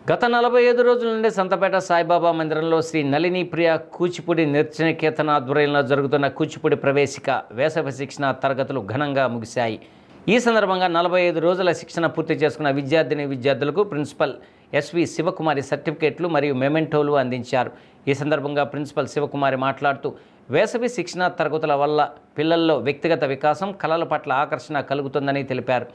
గత 45 రోజుల నుండి సంతపేట సాయిబాబా మందిరంలో శ్రీ నళిని ప్రియ కూచిపూడి నృత్యనికేతన ఆధ్వర్యంలో జరుగుతున్న కూచిపూడి ప్రవేశిక వేసవి శిక్షణ తరగతులు ఘనంగా ముగిశాయి. ఈ సందర్భంగా 45 రోజుల శిక్షణ పూర్తి చేసుకున్న విద్యార్థులకు ప్రిన్సిపల్ ఎస్వి శివకుమారి సర్టిఫికేట్లు మరియు మెమెంటోలు అందించారు. ఈ సందర్భంగా ప్రిన్సిపల్ శివకుమారి మాట్లాడుతూ వేసవి శిక్షణ తరగతుల వల్ల పిల్లల్లో వ్యక్తిగత వికాసం, కళల పట్ల ఆకర్షణ కలుగుతుందని తెలిపారు.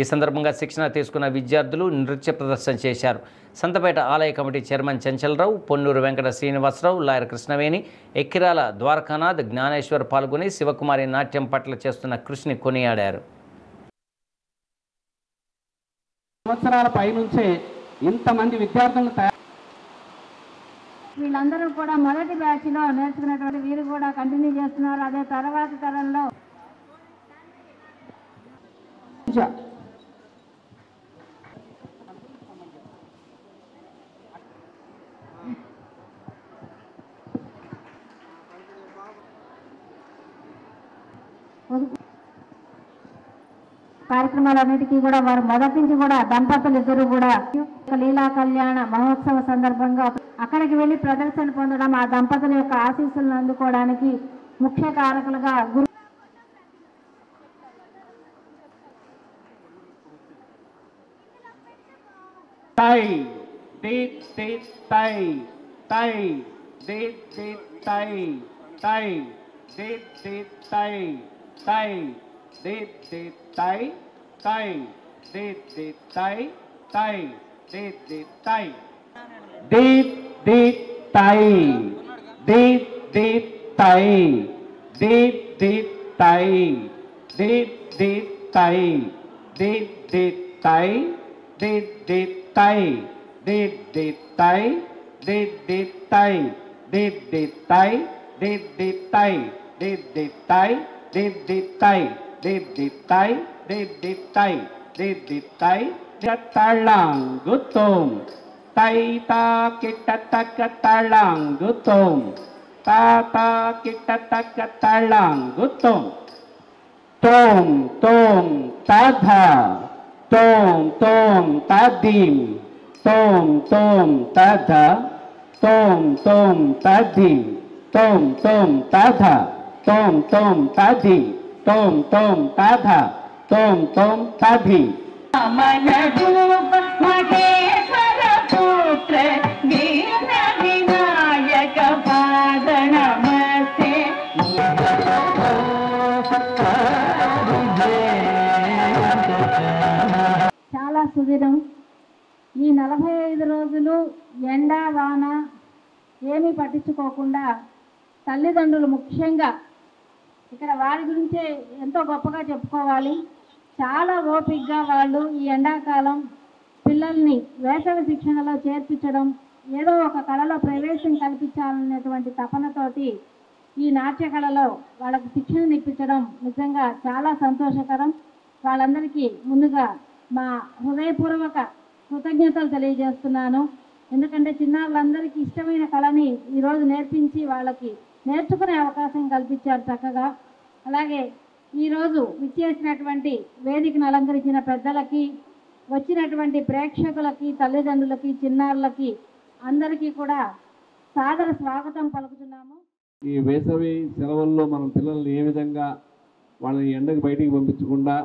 ఈ సందర్భంగా శిక్షణ తీసుకున్న విద్యార్థులు నృత్య ప్రదర్శన చేశారు. సంతపేట ఆలయ committee chairman Chanchalarao, Ponnuru Venkata Srinivasarao, lawyer Krishnaveni, Ekkirala Dwarakanath, Jnaneshwar పాల్గొని శివకుమారి నాట్యం పట్ల చేస్తున్న కృషిని కొనియాడారు. సంవత్సరాల పైనుంచే ఇంతమంది విద్యార్థులను వీళ్ళందరూ కూడా మొదటి బ్యాచ్లో నేర్చుకున్నటువంటి వీరు కూడా కంటిన్యూ చేస్తున్నారు. అదే తర్వాత తరంలో కార్యక్రమాలన్నిటికీ కూడా వారు మొదటి నుంచి కూడా దంపతులు ఇద్దరు కూడా లీలా కళ్యాణ మహోత్సవ సందర్భంగా అక్కడికి వెళ్లి ప్రదర్శన పొందడం, ఆ దంపతుల యొక్క ఆశీస్సులను అందుకోవడానికి ముఖ్య కారకులుగా గురు talangutum taita kita taka talangutum tata kita taka talangutum tom tom tadha tom tom tadim tom tom tadha tom tom tadim tom tom tadha tom tom tadim tom tom tadha tom tom tadhi చాలా సుదీరం. ఈ 45 రోజులు ఎండా వాన ఏమీ పట్టించుకోకుండా తల్లిదండ్రులు ముఖ్యంగా ఇక్కడ వారి గురించే ఎంతో గొప్పగా చెప్పుకోవాలి. చాలా ఓపికగా వాళ్ళు ఈ ఎండాకాలం పిల్లల్ని వేసవి శిక్షణలో చేర్పించడం, ఏదో ఒక కళలో ప్రవేశం కల్పించాలనేటువంటి తపనతోటి ఈ నాట్య కళలో వాళ్ళకి శిక్షణ ఇప్పించడం నిజంగా చాలా సంతోషకరం. వాళ్ళందరికీ ముందుగా మా హృదయపూర్వక కృతజ్ఞతలు తెలియజేస్తున్నాను. ఎందుకంటే చిన్నారులందరికీ ఇష్టమైన కళని ఈరోజు నేర్పించి వాళ్ళకి నేర్చుకునే అవకాశం కల్పించారు చక్కగా. అలాగే ఈరోజు విచ్చేసినటువంటి వేదికను అలంకరించిన పెద్దలకి, వచ్చినటువంటి ప్రేక్షకులకి, తల్లిదండ్రులకి, చిన్నారులకి అందరికీ కూడా సాదర స్వాగతం పలుకుతున్నాము. ఈ వేసవి సెలవుల్లో మనం పిల్లల్ని ఏ విధంగా వాళ్ళని ఎండకు బయటికి పంపించకుండా,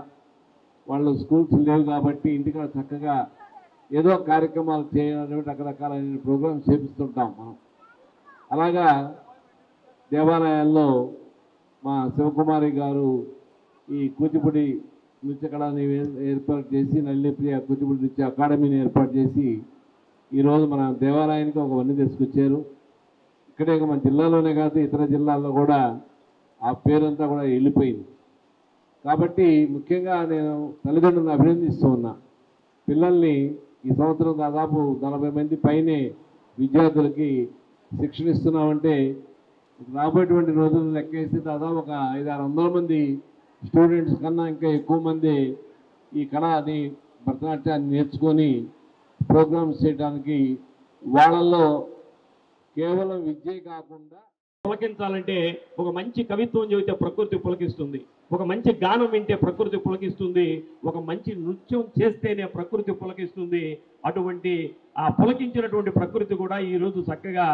వాళ్ళు స్కూల్స్ లేవు కాబట్టి ఇంటికాడ చక్కగా ఏదో కార్యక్రమాలు చేయాలని రకరకాలైన ప్రోగ్రామ్స్ చేపిస్తుంటాం మనం. అలాగా దేవాలయాల్లో మా శివకుమారి గారు ఈ కూచిపూడి నృత్య కళని ఏర్పాటు చేసి, నళిని ప్రియ కూచిపూడి నృత్య అకాడమీని ఏర్పాటు చేసి ఈరోజు మన దేవాలయానికి ఒక వన్నీ తీసుకొచ్చారు. ఇక్కడే మన జిల్లాలోనే కాదు, ఇతర జిల్లాల్లో కూడా ఆ పేరంతా కూడా వెళ్ళిపోయింది. కాబట్టి ముఖ్యంగా నేను తల్లిదండ్రులను అభినందిస్తూ ఉన్నా. పిల్లల్ని ఈ సంవత్సరం దాదాపు 40 మంది పైనే విద్యార్థులకి శిక్షణ ఇస్తున్నామంటే రాబోయేటువంటి రోజులను లెక్కేస్తే దాదాపు ఒక 500-600 మంది స్టూడెంట్స్ కన్నా ఇంకా ఎక్కువ మంది ఈ కళని, భరతనాట్యాన్ని నేర్చుకొని ప్రోగ్రామ్స్ చేయడానికి వాళ్ళల్లో కేవలం విద్యే కాకుండా పులకించాలంటే ఒక మంచి కవిత్వం చెబితే ప్రకృతి పులకిస్తుంది, ఒక మంచి గానం వింటే ప్రకృతి పులకిస్తుంది, ఒక మంచి నృత్యం చేస్తేనే ప్రకృతి పులకిస్తుంది. అటువంటి ఆ పులకించినటువంటి ప్రకృతి కూడా ఈరోజు చక్కగా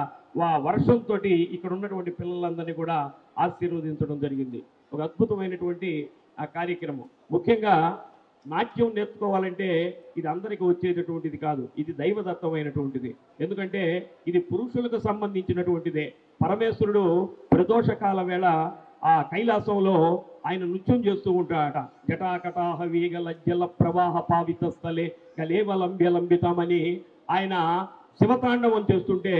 వర్షంతో ఇక్కడ ఉన్నటువంటి పిల్లలందరినీ కూడా ఆశీర్వదించడం జరిగింది. ఒక అద్భుతమైనటువంటి ఆ కార్యక్రమం. ముఖ్యంగా నాట్యం నేర్చుకోవాలంటే ఇది అందరికీ వచ్చేటటువంటిది కాదు, ఇది దైవదత్తమైనటువంటిది. ఎందుకంటే ఇది పురుషులకు సంబంధించినటువంటిదే. పరమేశ్వరుడు ప్రదోషకాల వేళ ఆ కైలాసంలో ఆయన నృత్యం చేస్తూ ఉంటాడట. జటాకటాహ వీగ లజ్జల ప్రవాహ పావిత స్థలే కలేవలంబ్యలంబితమని ఆయన శివతాండవం చేస్తుంటే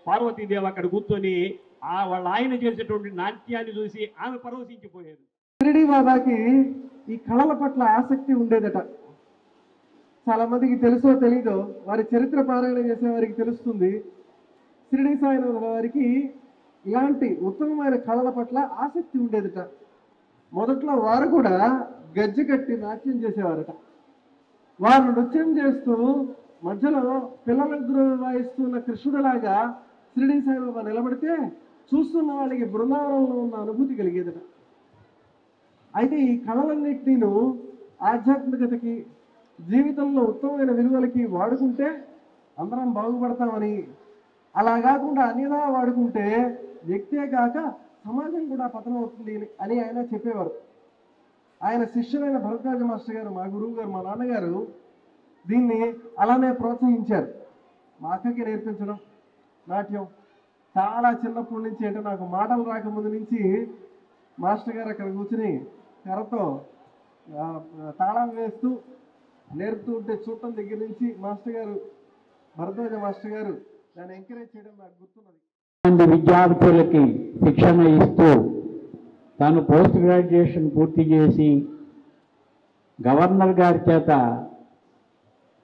పార్వతీదేవి అక్కడ కూర్చొని ఆయన చేసేటువంటి నాట్యాన్ని చూసి ఆమె పరవశించిపోయేది. షిరిడి బాబాకి ఈ కళల పట్ల ఆసక్తి ఉండేదట. చాలా మందికి తెలుసో తెలీదో, వారి చరిత్ర పారాయణ చేసే వారికి తెలుస్తుంది. షిరిడి సాయినాథ్ వారికి ఇలాంటి ఉత్తమమైన కళల పట్ల ఆసక్తి ఉండేదట. మొదట్లో వారు కూడా గజ్జె కట్టి నాట్యం చేసేవారట. వారు నృత్యం చేస్తూ మధ్యలో పిల్లలందరూ వాయిస్తున్న కృష్ణుడిలాగా షిరిడి సాయిబాబా నిలబడితే చూస్తున్న వాళ్ళకి బృందావనంలో ఉన్న అనుభూతి కలిగేదట. అయితే ఈ కళలన్నింటినీ ఆధ్యాత్మికతకి, జీవితంలో ఉత్తమమైన విలువలకి వాడుకుంటే అందరం బాగుపడతామని, అలా కాకుండా అన్నిదా వాడుకుంటే వ్యక్తే కాక సమాజం కూడా పతనం అవుతుంది అని ఆయన చెప్పేవారు. ఆయన శిష్యులైన భరద్వాజ మాస్టర్ గారు, మా గురువు గారు, మా నాన్నగారు దీన్ని అలానే ప్రోత్సహించారు. మా అక్కకి నేర్పించడం నాట్యం చాలా చిన్నప్పటి నుంచి, అంటే నాకు మాటలు రాకముందు నుంచి మాస్టర్ గారు అక్కడ కూర్చుని కర్రతో తాళం వేస్తూ నేర్పుతూ ఉంటే చూడటం దగ్గర నుంచి మాస్టర్ గారు, భరద్వాజ మాస్టర్ గారు దాన్ని ఎంకరేజ్ చేయడం నాకు గుర్తున్నది. విద్యార్థులకి శిక్షణ ఇస్తూ తాను పోస్ట్ గ్రాడ్యుయేషన్ పూర్తి చేసి గవర్నర్ గారి చేత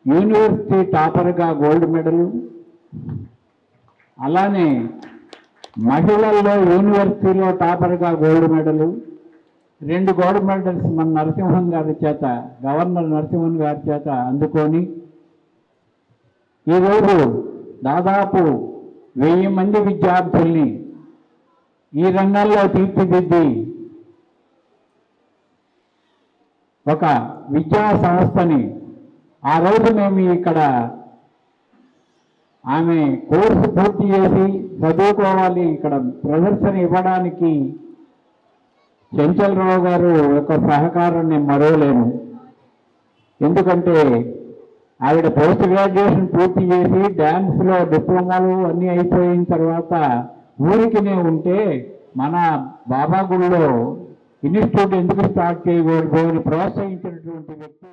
యూనివర్సిటీ టాపర్గా గోల్డ్ మెడలు, అలానే మహిళల్లో యూనివర్సిటీలో టాపర్గా గోల్డ్ మెడలు, 2 గోల్డ్ మెడల్స్ మన నరసింహన్ గారి చేత, గవర్నర్ నరసింహన్ గారి చేత అందుకొని ఈరోజు దాదాపు 1000 మంది విద్యార్థుల్ని ఈ రంగంలో తీర్చిదిద్ది ఒక విద్యా సంస్థని, ఆ రోజు మేము ఇక్కడ ఆమె కోర్సు పూర్తి చేసి చదువుకోవాలి, ఇక్కడ ప్రదర్శన ఇవ్వడానికి చెంచలరావు గారు యొక్క సహకారాన్ని మరవలేను. ఎందుకంటే ఆవిడ పోస్ట్ గ్రాడ్యుయేషన్ పూర్తి చేసి డ్యాన్స్లో డిప్లొమాలు అన్నీ అయిపోయిన తర్వాత ఊరికినే ఉంటే మన బాబా గుడిలో ఇన్స్టిట్యూట్ ఎందుకు స్టార్ట్ చేయకూడదు అని ప్రోత్సహించినటువంటి వ్యక్తి